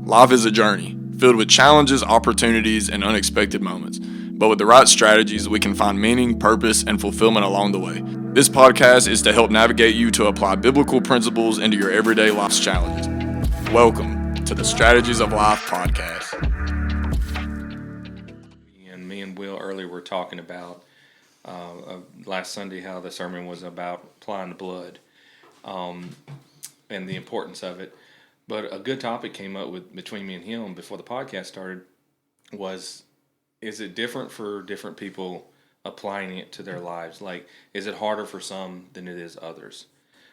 Life is a journey, filled with challenges, opportunities, and unexpected moments. But with the right strategies, we can find meaning, purpose, and fulfillment along the way. This podcast is to help navigate you to apply biblical principles into your everyday life's challenges. Welcome to the Strategies of Life podcast. And me and Will earlier were talking about last Sunday how the sermon was about applying the blood and the importance of it. But a good topic came up between me and him before the podcast started was, is it different for different people applying it to their lives? Like, is it harder for some than it is others?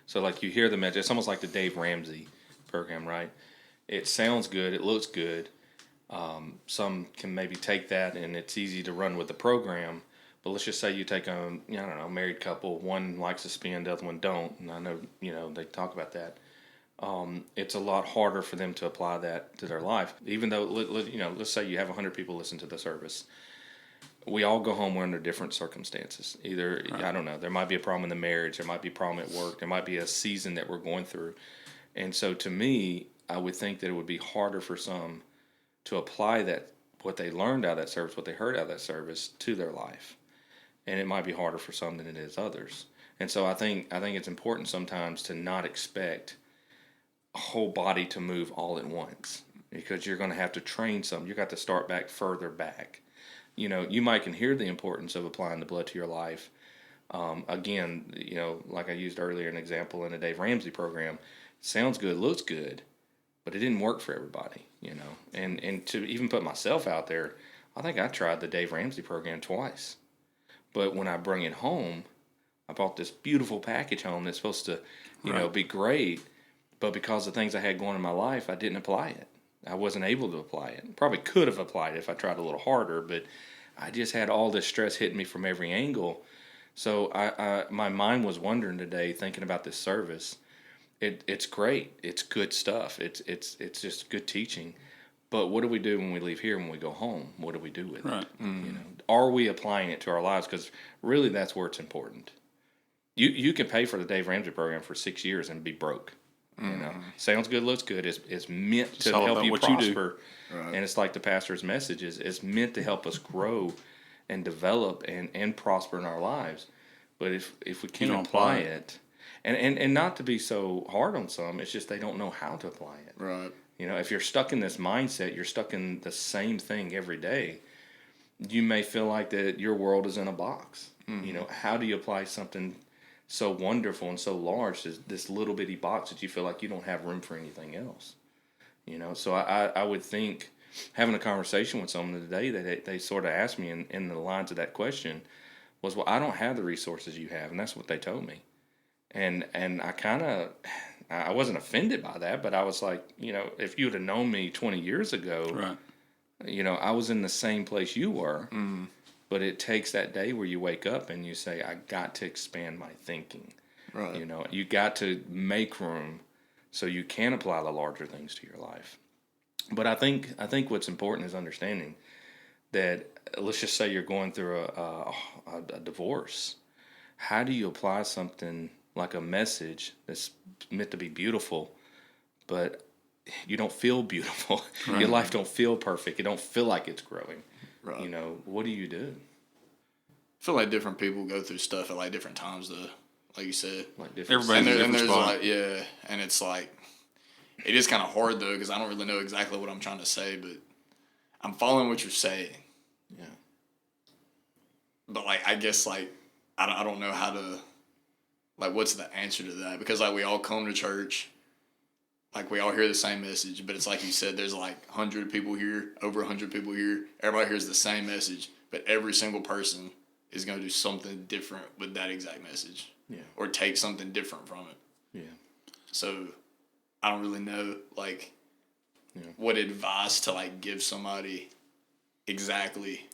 So like you hear the message, it's almost like the Dave Ramsey program, right? It sounds good, it looks good. Some can maybe take that and it's easy to run with the program. But let's just say you take a, married couple, one likes to spin, the other one don't. And I know, they talk about that. It's a lot harder for them to apply that to their life. Even though, let's say you have 100 people listen to the service. We all go home, we're under different circumstances. Either, right. I don't know, there might be a problem in the marriage, there might be a problem at work, there might be a season that we're going through. And so to me, I would think that it would be harder for some to apply that, what they learned out of that service, what they heard out of that service, to their life. And it might be harder for some than it is others. And so I think it's important sometimes to not expect a whole body to move all at once, because you're going to have to train some. You got to start back further back. You might can hear the importance of applying the blood to your life. Again, like I used earlier, an example in the Dave Ramsey program, sounds good, looks good, but it didn't work for everybody, And to even put myself out there, I think I tried the Dave Ramsey program twice. But when I bring it home, I bought this beautiful package home that's supposed to, be great. But because of things I had going in my life, I didn't apply it. I wasn't able to apply it. Probably could have applied it if I tried a little harder, but I just had all this stress hitting me from every angle. So my mind was wandering today thinking about this service. It's great. It's good stuff. It's just good teaching. But what do we do when we leave here, when we go home? What do we do with it? Mm-hmm. Are we applying it to our lives? Because really that's where it's important. You can pay for the Dave Ramsey program for 6 years and be broke. Sounds good, looks good. It's meant to help you prosper. Right. And it's like the pastor's message is, it's meant to help us grow and develop and prosper in our lives. But if we can't apply it, and not to be so hard on some, it's just they don't know how to apply it. Right. If you're stuck in this mindset, you're stuck in the same thing every day, you may feel like that your world is in a box. Mm-hmm. How do you apply something so wonderful and so large to this little bitty box that you feel like you don't have room for anything else? So I would think having a conversation with someone today that they sort of asked me in the lines of that question was, well, I don't have the resources you have, and that's what they told me. And I wasn't offended by that, but I was like, if you would have known me 20 years ago, right. I was in the same place you were. Mm. But it takes that day where you wake up and you say, I got to expand my thinking. Right. You got to make room so you can apply the larger things to your life. But I think what's important is understanding that, let's just say you're going through a divorce. How do you apply something like a message that's meant to be beautiful, but you don't feel beautiful? Right. Your life don't feel perfect. You don't feel like it's growing. Right. What do you do? I feel like different people go through stuff at like different times, though. Like you said, like different. Everybody and there's like, yeah, and it's like, it is kind of hard though, because I don't really know exactly what I'm trying to say, but I'm following what you're saying. Yeah. But like, I guess like I don't know how to, like, what's the answer to that? Because like we all come to church. Like, we all hear the same message, but it's like you said, there's like 100 people here, over 100 people here. Everybody hears the same message, but every single person is going to do something different with that exact message. Yeah. Or take something different from it. Yeah. So, I don't really know, like, what advice to, like, give somebody exactly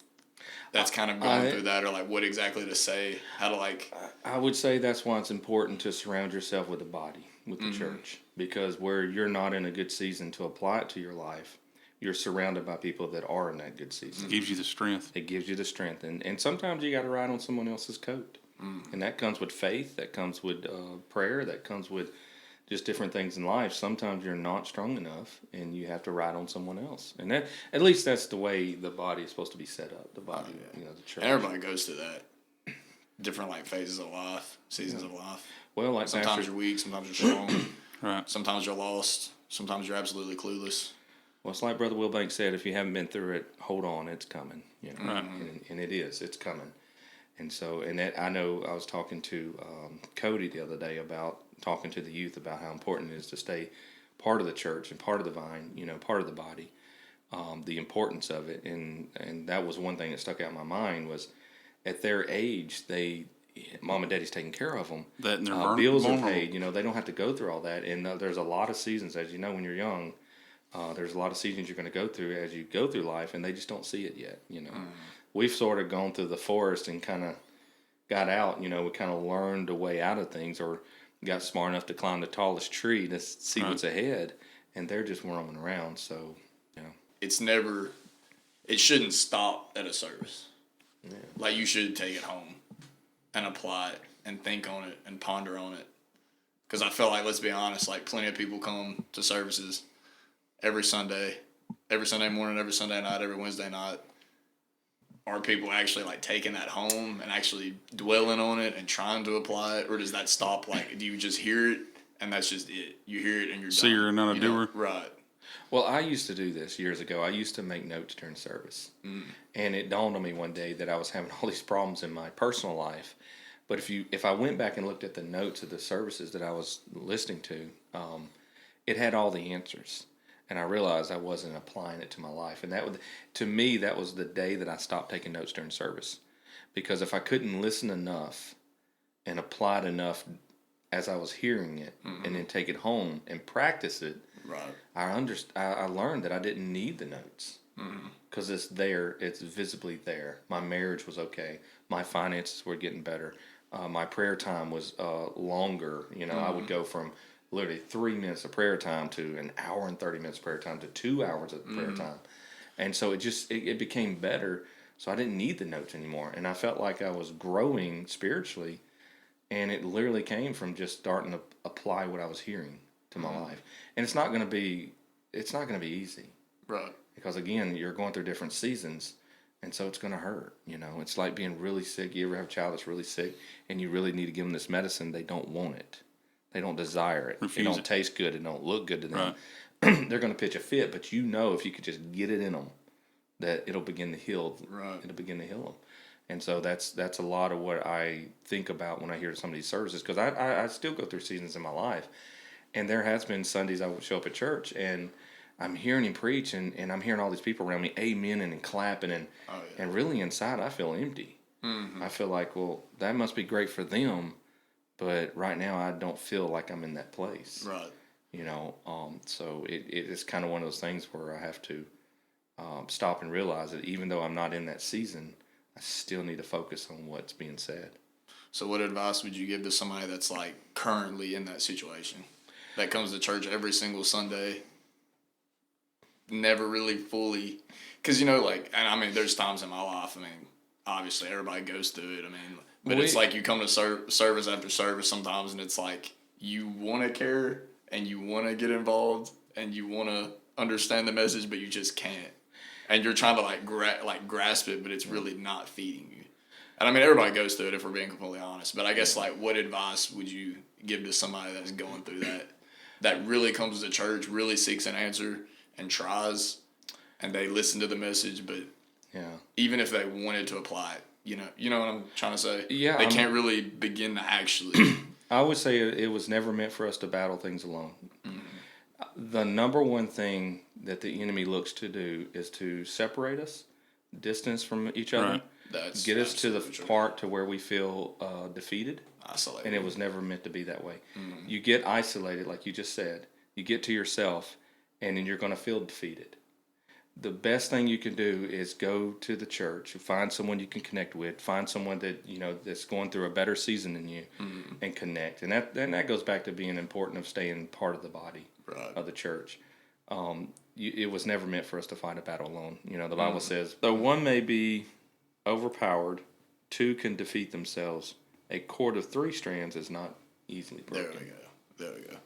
that's kind of going through that, or, like, what exactly to say, how to, like... I would say that's why it's important to surround yourself with the body. With the church, because where you're not in a good season to apply it to your life, you're surrounded by people that are in that good season. It gives you the strength. It gives you the strength, and sometimes you got to ride on someone else's coat, and that comes with faith, that comes with prayer, that comes with just different things in life. Sometimes you're not strong enough, and you have to ride on someone else. And that, at least that's the way the body is supposed to be set up. The body, the church. And everybody goes through that. Different phases of life, seasons of life. Well, like sometimes you're weak, sometimes you're strong. Right. Sometimes you're lost. Sometimes you're absolutely clueless. Well, it's like Brother Wilbank said, if you haven't been through it, hold on, it's coming. Right. And it is, it's coming. And so, and that, I know I was talking to Cody the other day about talking to the youth about how important it is to stay part of the church and part of the vine, part of the body, the importance of it. And that was one thing that stuck out in my mind was at their age, mom and daddy's taking care of them. That and they're bills are paid, they don't have to go through all that. And there's a lot of seasons, as you know, when you're young, there's a lot of seasons you're going to go through as you go through life, and they just don't see it yet, We've sort of gone through the forest and kind of got out, we kind of learned a way out of things, or got smart enough to climb the tallest tree to see what's ahead, and they're just roaming around. So, it shouldn't stop at a service. Yeah. Like, you should take it home and apply it and think on it and ponder on it. Because I feel like, let's be honest, like, plenty of people come to services every Sunday morning, every Sunday night, every Wednesday night. Are people actually like taking that home and actually dwelling on it and trying to apply it, or does that stop? Like, do you just hear it and that's just it? You hear it and you're so done. You're not a doer, right? Well, I used to do this years ago. I used to make notes during service, and it dawned on me one day that I was having all these problems in my personal life. But if I went back and looked at the notes of the services that I was listening to, it had all the answers. And I realized I wasn't applying it to my life. And to me, that was the day that I stopped taking notes during service. Because if I couldn't listen enough and apply it enough as I was hearing it, and then take it home and practice it, I learned that I didn't need the notes. Because it's there, it's visibly there. My marriage was okay. My finances were getting better. My prayer time was longer. I would go from literally 3 minutes of prayer time to an hour and 30 minutes of prayer time to 2 hours of prayer time. And so it became better. So I didn't need the notes anymore. And I felt like I was growing spiritually. And it literally came from just starting to apply what I was hearing to my life. And it's not going to be easy. Right. Because again, you're going through different seasons. And so it's going to hurt. It's like being really sick. You ever have a child that's really sick and you really need to give them this medicine? They don't want it. They don't desire it. Refuse it don't it. taste good. It don't look good to them. Right. They're going to pitch a fit, but if you could just get it in them, that it'll begin to heal. Right. It'll begin to heal them. And so that's a lot of what I think about when I hear some of these services, because I still go through seasons in my life, and there has been Sundays I would show up at church and I'm hearing him preach, and I'm hearing all these people around me amening and clapping, and really inside I feel empty. I feel like, well, that must be great for them. But right now, I don't feel like I'm in that place. Right. So it is kind of one of those things where I have to stop and realize that even though I'm not in that season, I still need to focus on what's being said. So what advice would you give to somebody that's like currently in that situation, that comes to church every single Sunday, never really fully, because there's times in my life, obviously everybody goes through it, but it's like you come to service after service sometimes, and it's like you want to care and you want to get involved and you want to understand the message, but you just can't, and you're trying to grasp it, but it's really not feeding you. And everybody goes through it, if we're being completely honest. But I guess what advice would you give to somebody that's going through that really comes to church, really seeks an answer and tries, and they listen to the message, but even if they wanted to apply it, you know what I'm trying to say? Yeah, they can't really begin to actually. I would say it was never meant for us to battle things alone. The number one thing that the enemy looks to do is to separate us, distance from each other, get us to the part to where we feel defeated. Isolated. And it was never meant to be that way. You get isolated, like you just said. You get to yourself, and then you're going to feel defeated. The best thing you can do is go to the church, find someone you can connect with, find someone that that's going through a better season than you, and connect. And that goes back to being important of staying part of the body of the church. It was never meant for us to fight a battle alone. The Bible says, though one may be overpowered, two can defeat themselves. A cord of 3 strands is not easily broken. There we go.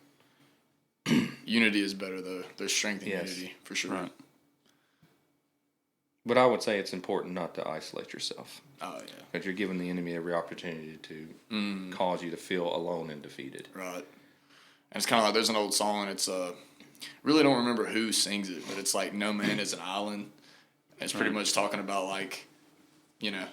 Unity is better though. There's strength in Yes. unity for sure. Right. But I would say it's important not to isolate yourself. Oh yeah. Because you're giving the enemy every opportunity to cause you to feel alone and defeated. Right. And it's kind of like there's an old song. It's really don't remember who sings it, but it's like no man is an island. And it's pretty much talking about like, you know,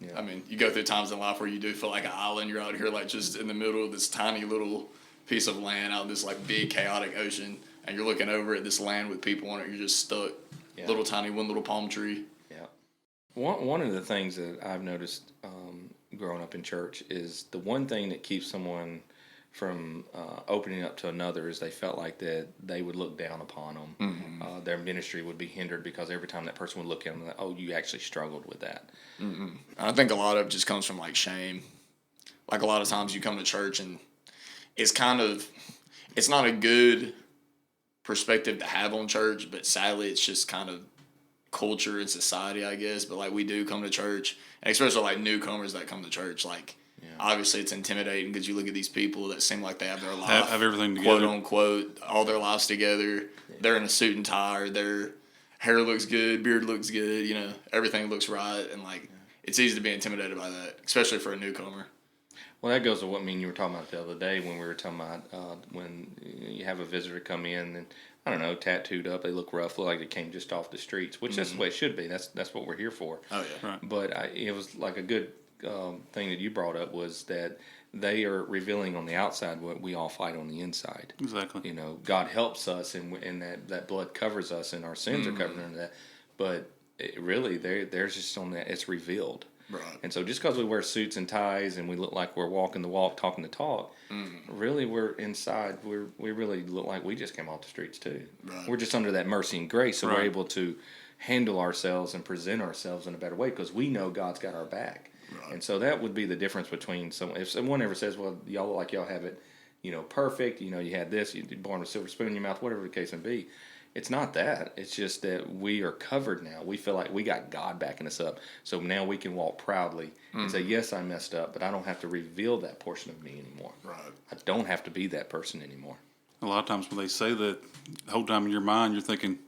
Yeah. I mean, you go through times in life where you do feel like an island. You're out here like just in the middle of this tiny little piece of land out in this like big chaotic ocean, and you're looking over at this land with people on it. You're just stuck. Yeah. Little tiny one little palm tree. Yeah. One of the things that I've noticed growing up in church is the one thing that keeps someone from opening up to another is they felt like that they would look down upon them. Mm-hmm. Their ministry would be hindered because every time that person would look at them, like, oh, you actually struggled with that. I think a lot of it just comes from like shame. Like a lot of times you come to church and it's not a good perspective to have on church, but sadly it's just kind of culture and society, I guess. But like we do come to church, and especially like newcomers that come to church, like obviously it's intimidating because you look at these people that seem like they have their life, have everything quote together. unquote, all their lives together. They're in a suit and tie, or their hair looks good, beard looks good, you know, everything looks right, and like it's easy to be intimidated by that, especially for a newcomer. Well, that goes to what you were talking about the other day when we were talking about when you have a visitor come in and, I don't know, tattooed up, they look rough, look like they came just off the streets, which that's the way it should be. That's what we're here for. Oh yeah. Right. But it was like a good thing that you brought up was that they are revealing on the outside what we all fight on the inside. Exactly. You know, God helps us, and that blood covers us, and our sins are covered under that. But really, there's just on that, it's revealed. Right. And so just because we wear suits and ties and we look like we're walking the walk, talking the talk, really we're inside, we really look like we just came off the streets too. Right. We're just under that mercy and grace, so we're Right. able to handle ourselves and present ourselves in a better way because we know God's got our back. Right. And so that would be the difference between if someone ever says, well, y'all look like y'all have it, you know, perfect, you know, you had this, you're born with a silver spoon in your mouth, whatever the case may be. It's not that. It's just that we are covered now. We feel like we got God backing us up. So now we can walk proudly and say, yes, I messed up, but I don't have to reveal that portion of me anymore. Right. I don't have to be that person anymore. A lot of times when they say that, the whole time in your mind you're thinking,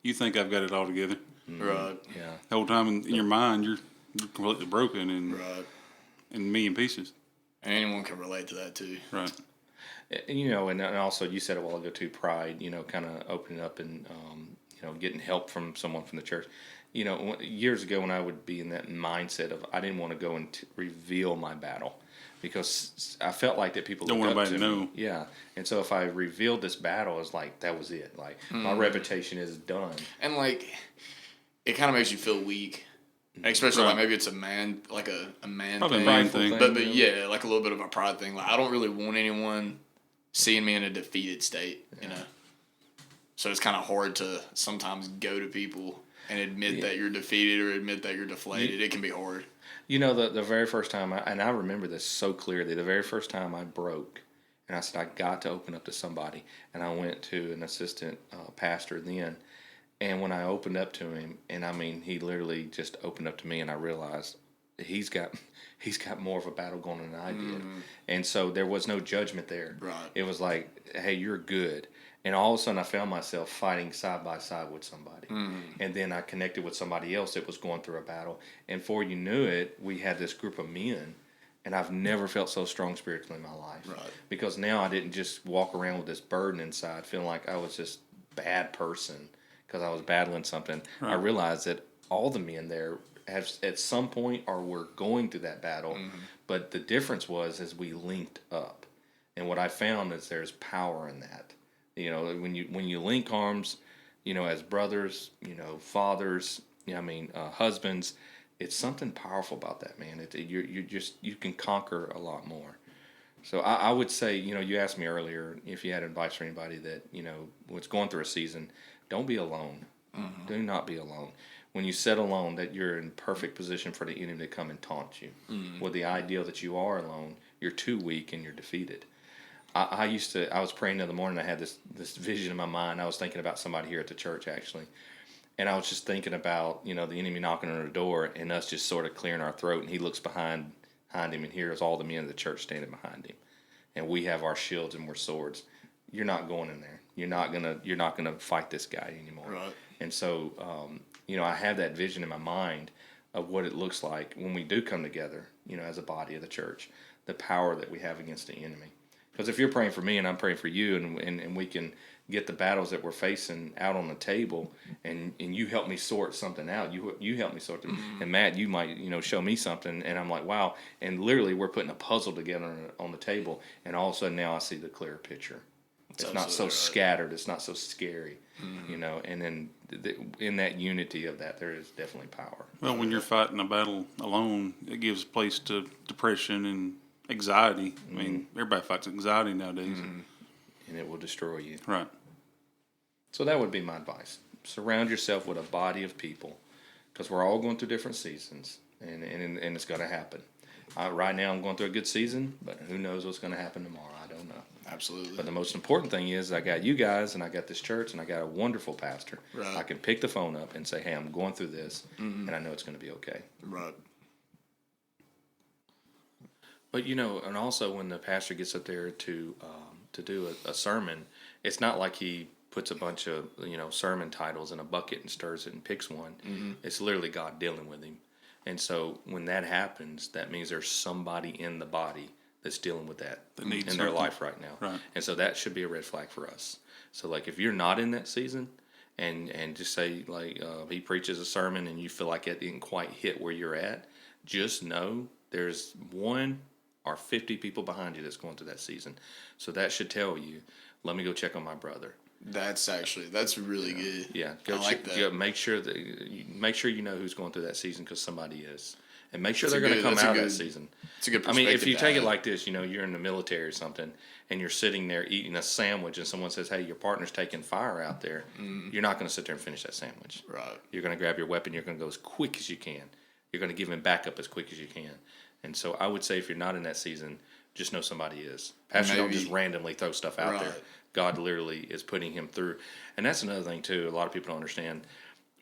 you think I've got it all together. Right. Yeah. The whole time in your mind you're completely broken and Right. in a million pieces. And anyone can relate to that too. Right. You know, and also you said a while ago too, pride, you know, kind of opening up and, you know, getting help from someone from the church. You know, years ago when I would be in that mindset of I didn't want to go and reveal my battle because I felt like that people Don't looked want up anybody to to me. know. Yeah. And so if I revealed this battle, it's like that was it. Like my reputation is done. And like, it kind of makes you feel weak. Especially like maybe it's a man, like a man Probably a thing. man thing. But yeah, like a little bit of a pride thing. Like I don't really want anyone seeing me in a defeated state, you know. So it's kind of hard to sometimes go to people and admit that you're defeated or admit that you're deflated. It can be hard. You know, the very first time, and I remember this so clearly, the very first time I broke, and I said, I got to open up to somebody. And I went to an assistant pastor then. And when I opened up to him, and I mean, he literally just opened up to me, and I realized he's got more of a battle going on than I did. And so there was no judgment there. Right. It was like, hey, you're good. And all of a sudden I found myself fighting side by side with somebody. And then I connected with somebody else that was going through a battle. And before you knew it, we had this group of men. And I've never felt so strong spiritually in my life. Right. Because now I didn't just walk around with this burden inside, feeling like I was this bad person because I was battling something. Right. I realized that all the men there have at some point or were going through that battle. But the difference was as we linked up. And what I found is there's power in that. You know, when you link arms, you know, as brothers, you know, fathers, you know, I mean, husbands, it's something powerful about that, man. You can conquer a lot more. So I would say, you know, you asked me earlier if you had advice for anybody that, you know, was going through a season, don't be alone. Do not be alone. When you sit alone, that you're in perfect position for the enemy to come and taunt you. With the idea that you are alone, you're too weak and you're defeated. I was praying the other morning, I had this vision in my mind. I was thinking about somebody here at the church, actually. And I was just thinking about, you know, the enemy knocking on the door and us just sort of clearing our throat. And he looks behind him and here's all the men of the church standing behind him. And we have our shields and we're swords. You're not going in there. you're not gonna fight this guy anymore. Right. And so, I have that vision in my mind of what it looks like when we do come together, as a body of the church, the power that we have against the enemy. Because if you're praying for me and I'm praying for you, and we can get the battles that we're facing out on the table, and you help me sort something out, you help me sort it, and Matt, you might show me something, and I'm like, wow, and literally we're putting a puzzle together on the table, and all of a sudden now I see the clearer picture. It's not so scattered. It's not so scary, And then in that unity of that, there is definitely power. Well, when you're fighting a battle alone, it gives place to depression and anxiety. I mean, everybody fights anxiety nowadays. And it will destroy you. Right. So that would be my advice. Surround yourself with a body of people, because we're all going through different seasons, and it's going to happen. Right now I'm going through a good season, but who knows what's going to happen tomorrow? I don't know. Absolutely. But the most important thing is I got you guys, and I got this church, and I got a wonderful pastor. Right. I can pick the phone up and say, hey, I'm going through this, and I know it's going to be okay. Right. But, and also when the pastor gets up there to do a sermon, it's not like he puts a bunch of, sermon titles in a bucket and stirs it and picks one. It's literally God dealing with him. And so when that happens, that means there's somebody in the body that's dealing with that in their life right now. Right. And so that should be a red flag for us. So like if you're not in that season and just say like he preaches a sermon and you feel like it didn't quite hit where you're at, just know there's 1 or 50 people behind you that's going through that season. So that should tell you, let me go check on my brother. That's really good. Yeah, I like that. Go make sure you know who's going through that season, because somebody is, and make sure they're going to come out of that season. It's a good I mean, perspective if you to take it have. like this, you're in the military or something, and you're sitting there eating a sandwich, and someone says, "Hey, your partner's taking fire out there," you're not going to sit there and finish that sandwich. Right. You're going to grab your weapon. You're going to go as quick as you can. You're going to give him backup as quick as you can. And so I would say if you're not in that season, just know somebody is. Pastor don't just randomly throw stuff out there. God literally is putting him through. And that's another thing, too. A lot of people don't understand.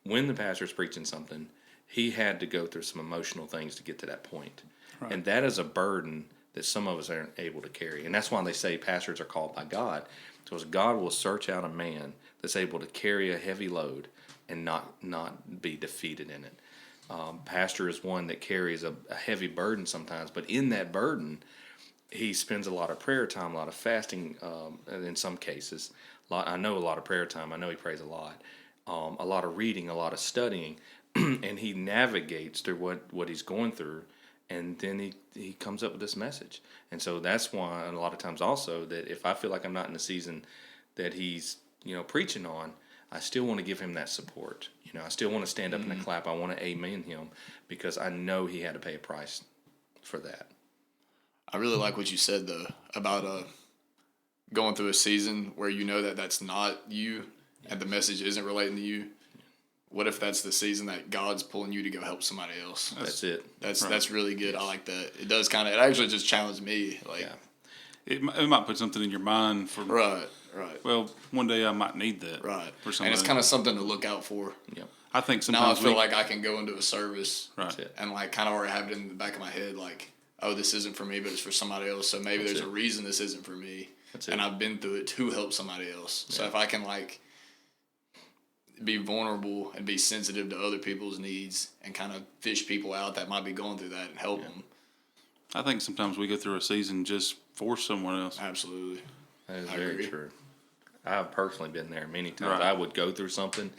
When the pastor's preaching something, he had to go through some emotional things to get to that point. Right. And that is a burden that some of us aren't able to carry. And that's why they say pastors are called by God. Because God will search out a man that's able to carry a heavy load and not be defeated in it. Pastor is one that carries a heavy burden sometimes. But in that burden, he spends a lot of prayer time, a lot of fasting in some cases. I know a lot of prayer time. I know he prays a lot of reading, a lot of studying, and he navigates through what he's going through, and then he comes up with this message. And so that's why, and a lot of times also, that if I feel like I'm not in the season that he's preaching on, I still want to give him that support. I still want to stand up and clap. I want to amen him, because I know he had to pay a price for that. I really like what you said though about going through a season where that's not you and the message isn't relating to you. What if that's the season that God's pulling you to go help somebody else? That's it. That's really good. I like that. It does it actually just challenged me. It might put something in your mind for right. Well, one day I might need that. Right. For somebody. And it's kind of something to look out for. Yep. I think Now I sometimes feel like I can go into a service right. and kind of already have it in the back of my head, oh, this isn't for me, but it's for somebody else. So maybe there's a reason this isn't for me. And I've been through it to help somebody else. Yeah. So if I can be vulnerable and be sensitive to other people's needs and kind of fish people out that might be going through that and help them. I think sometimes we go through a season just for someone else. Absolutely. That is very true. I've personally been there many times. Right. I would go through something,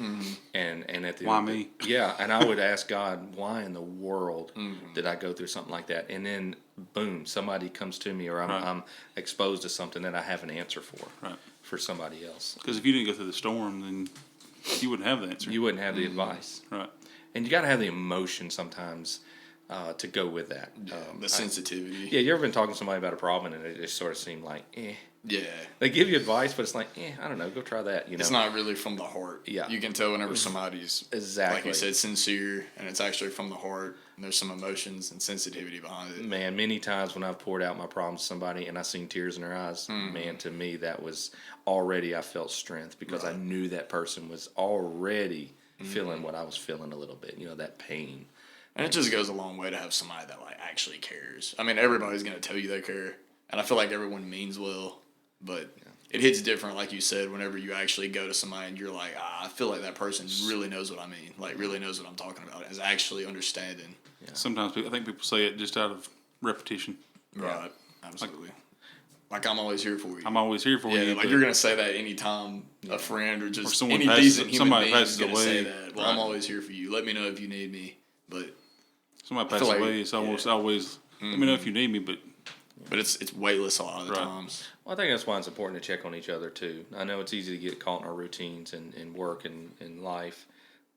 and at the why me? Yeah, and I would ask God, why in the world did I go through something like that? And then, boom, somebody comes to me, or I'm exposed to something that I have an answer for somebody else. Because if you didn't go through the storm, then you wouldn't have the answer. You wouldn't have the advice. Right. And you got to have the emotion sometimes to go with that. The sensitivity. You ever been talking to somebody about a problem and it just sort of seemed like, Yeah. They give you advice, but it's like, I don't know, go try that. It's not really from the heart. Yeah. You can tell whenever somebody's, like you said, sincere, and it's actually from the heart, and there's some emotions and sensitivity behind it. Man, many times when I've poured out my problems to somebody and I seen tears in their eyes, man, to me that was already, I felt strength, because I knew that person was already feeling what I was feeling a little bit, that pain. And it just goes a long way to have somebody that actually cares. I mean, everybody's going to tell you they care, and I feel like everyone means well, but it hits different, like you said, whenever you actually go to somebody and you're like, I feel like that person really knows what I mean, like really knows what I'm talking about, is actually understanding. Yeah. Sometimes I think people say it just out of repetition. Right. Absolutely. Like I'm always here for you. I'm always here for you. Yeah, like you're gonna say that anytime a friend or just someone any passes- decent human somebody being is passes gonna away. say that. Well, I'm Right. always here for you. Let me know if you need me. But Somebody I passes feel like- away, it's almost always, let me know if you need me, but it's weightless a lot of the Right. times. Well, I think that's why it's important to check on each other too. I know it's easy to get caught in our routines and work and life,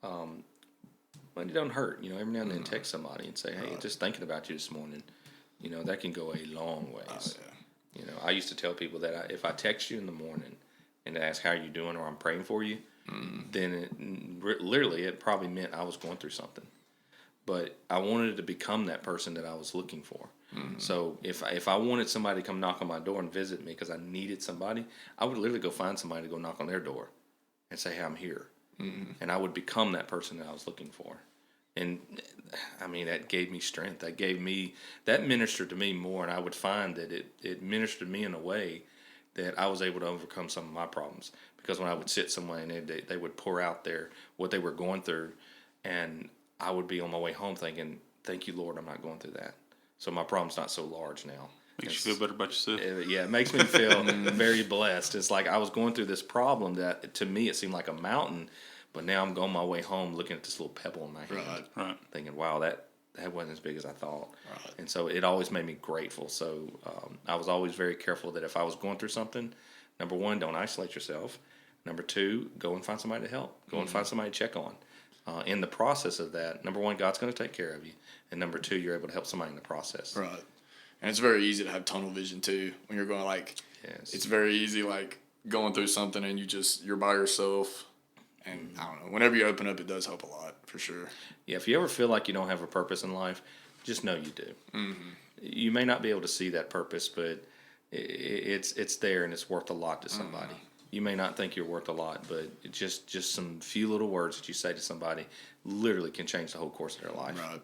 but it don't hurt. You know, every now and then text somebody and say, "Hey, just thinking about you this morning." You know, that can go a long ways. You know, I used to tell people that if I text you in the morning and ask how you doing or I'm praying for you, then literally it probably meant I was going through something. But I wanted to become that person that I was looking for. So if I wanted somebody to come knock on my door and visit me because I needed somebody, I would literally go find somebody to go knock on their door and say, "Hey, I'm here," and I would become that person that I was looking for. And I mean, that gave me strength. That ministered to me more, and I would find that it ministered to me in a way that I was able to overcome some of my problems. Because when I would sit somewhere and they would pour out what they were going through, and I would be on my way home thinking, "Thank you, Lord, I'm not going through that. So my problem's not so large now." makes you feel better about yourself. It makes me feel very blessed. It's like I was going through this problem that to me it seemed like a mountain, but now I'm going my way home looking at this little pebble in my hand, Right. thinking, "Wow, that wasn't as big as I thought." Right. And so it always made me grateful. So I was always very careful that if I was going through something, number one, don't isolate yourself. Number two, go and find somebody to help. Go and find somebody to check on. In the process of that, number one, God's going to take care of you, and number two, you're able to help somebody in the process. Right. And it's very easy to have tunnel vision too when you're going Yes. it's very easy like going through something and you're by yourself. And I don't know, whenever you open up, it does help a lot for sure. Yeah, if you ever feel like you don't have a purpose in life, just know you do. You may not be able to see that purpose, but it's there and it's worth a lot to somebody. You may not think you're worth a lot, but it just some few little words that you say to somebody literally can change the whole course of their life. Right.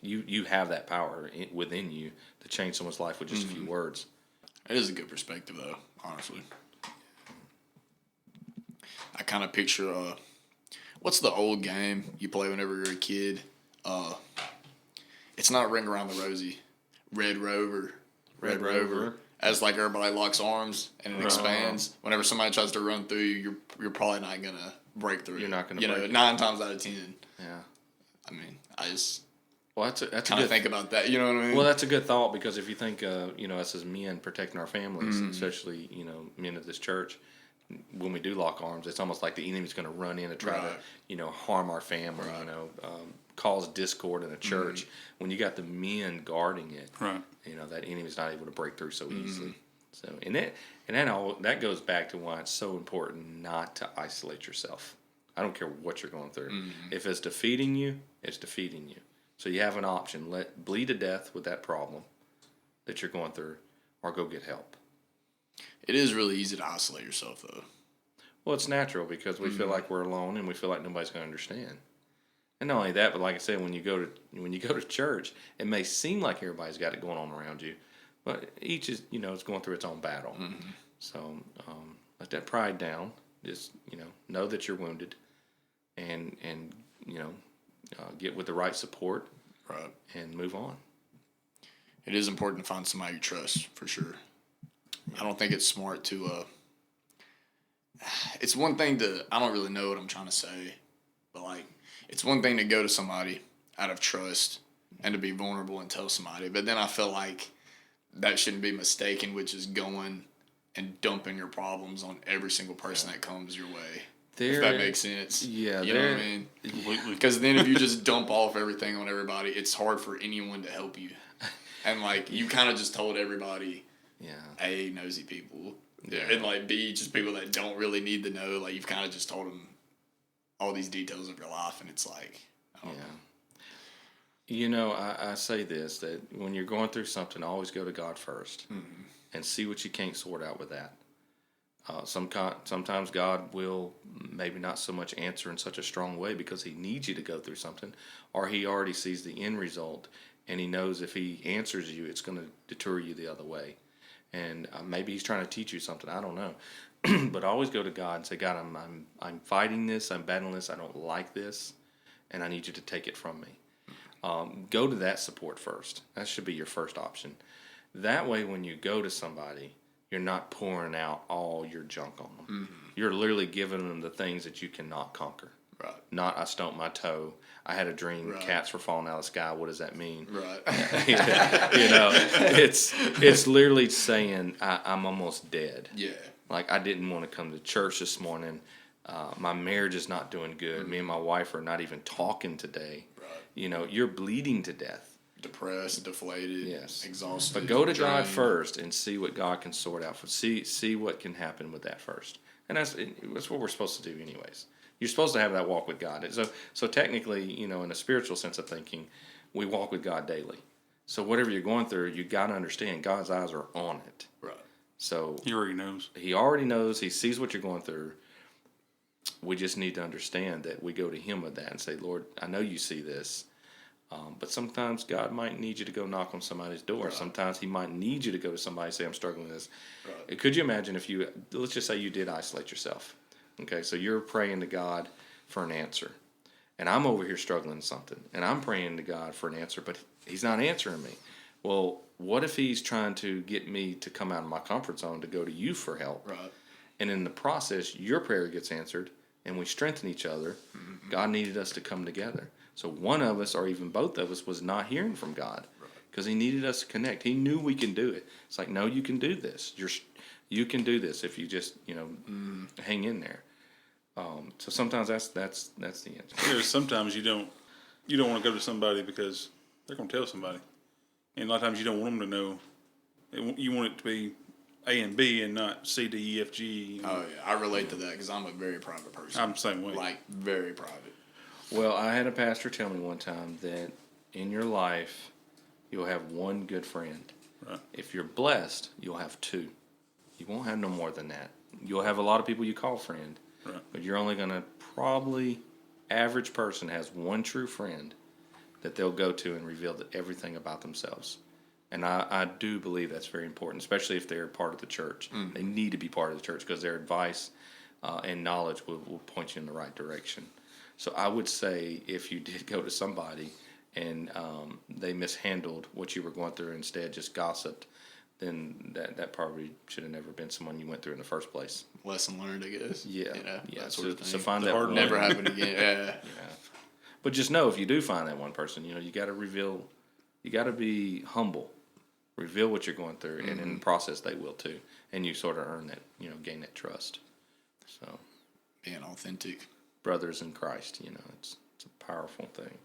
You have that power within you to change someone's life with just a few words. It is a good perspective though, honestly. I kind of picture what's the old game you play whenever you're a kid? It's not Ring Around the Rosie. Red Rover. Red Rover. As like everybody locks arms and it expands. Whenever somebody tries to run through you, you're probably not gonna break through. You're not gonna break break it. 9 times out of 10. Yeah. I mean, I just Well, that's a kind of good think about that. You know what I mean? Well, that's a good thought because if you think, us as men protecting our families, especially men of this church, when we do lock arms, it's almost like the enemy's going to run in and try to harm our family, cause discord in a church. When you got the men guarding it, Right. that enemy's not able to break through so easily. So that goes back to why it's so important not to isolate yourself. I don't care what you're going through. If it's defeating you, it's defeating you. So you have an option: bleed to death with that problem that you're going through, or go get help. it is really easy to isolate yourself though. Well, it's natural because we feel like we're alone and we feel like nobody's going to understand. And not only that, but like I said, when you go to church, it may seem like everybody's got it going on around you, but each is is going through its own battle. So let that pride down. Just know that you're wounded, and get with the right support, Right. and move on. It is important to find somebody you trust for sure. I don't think it's smart to. It's one thing to. I don't really know what I'm trying to say, but it's one thing to go to somebody out of trust and to be vulnerable and tell somebody, but then I feel like that shouldn't be mistaken with just going and dumping your problems on every single person that comes your way. If that makes sense. Yeah, you know what I mean? Completely. Because then if you just dump off everything on everybody, it's hard for anyone to help you. And you kind of just told everybody, A, nosy people, and B, just people that don't really need to know. You've kind of just told them all these details of your life, and it's I don't know. I say this, that when you're going through something, always go to God first and see what you can't sort out with that. Sometimes God will maybe not so much answer in such a strong way because he needs you to go through something, or he already sees the end result and he knows if he answers you, it's going to deter you the other way. and maybe he's trying to teach you something. I don't know. But always go to God and say, God, I'm fighting this. I'm battling this. I don't like this, and I need you to take it from me. Go to that support first. That should be your first option. That way, when you go to somebody, you're not pouring out all your junk on them. You're literally giving them the things that you cannot conquer. Right. Not, I stumped my toe. I had a dream. Right. Cats were falling out of the sky. What does that mean? Right. It's literally saying I'm almost dead. Yeah. Like, I didn't want to come to church this morning. My marriage is not doing good. Me and my wife are not even talking today. Right. You're bleeding to death. Depressed, deflated, Yes. exhausted. But go to God drained. first and see what God can sort out. See what can happen with that first. And that's what we're supposed to do anyways. You're supposed to have that walk with God. So technically, in a spiritual sense of thinking, we walk with God daily. So whatever you're going through, you got to understand God's eyes are on it. Right. So He already knows. He already knows. He sees what you're going through. We just need to understand that we go to Him with that and say, Lord, I know you see this. But sometimes God might need you to go knock on somebody's door. Right. Sometimes He might need you to go to somebody and say, I'm struggling with this. Right. Could you imagine if let's just say you did isolate yourself. Okay, so you're praying to God for an answer. And I'm over here struggling with something. And I'm praying to God for an answer, but He's not answering me. Well, what if He's trying to get me to come out of my comfort zone to go to you for help? Right. And in the process, your prayer gets answered, and we strengthen each other. Mm-hmm. God needed us to come together. So one of us, or even both of us, was not hearing from God because He needed us to connect. He knew we can do it. It's like, no, you can do this. You can do this if you just hang in there. So sometimes that's the answer. There's sometimes you don't want to go to somebody because they're going to tell somebody, and a lot of times you don't want them to know. You want it to be A and B and not C, D, E, F, G. Oh yeah, I relate to that because I'm a very private person. I'm the same way. Like very private. Well, I had a pastor tell me one time that in your life you'll have one good friend. Right. If you're blessed, you'll have two. You won't have no more than that. You'll have a lot of people you call friend. Right. But you're only going to average person has one true friend that they'll go to and reveal everything about themselves. And I do believe that's very important, especially if they're part of the church. Mm. They need to be part of the church because their advice and knowledge will point you in the right direction. So I would say if you did go to somebody and they mishandled what you were going through, instead just gossiped, then that probably should have never been someone you went through in the first place. Lesson learned, I guess. Yeah. That sort of thing. So find that one. Never happen again. Yeah. But just know if you do find that one person, you got to reveal. You got to be humble. Reveal what you're going through, and in the process, they will too. And you sort of earn that, gain that trust. So, being authentic, brothers in Christ, it's a powerful thing.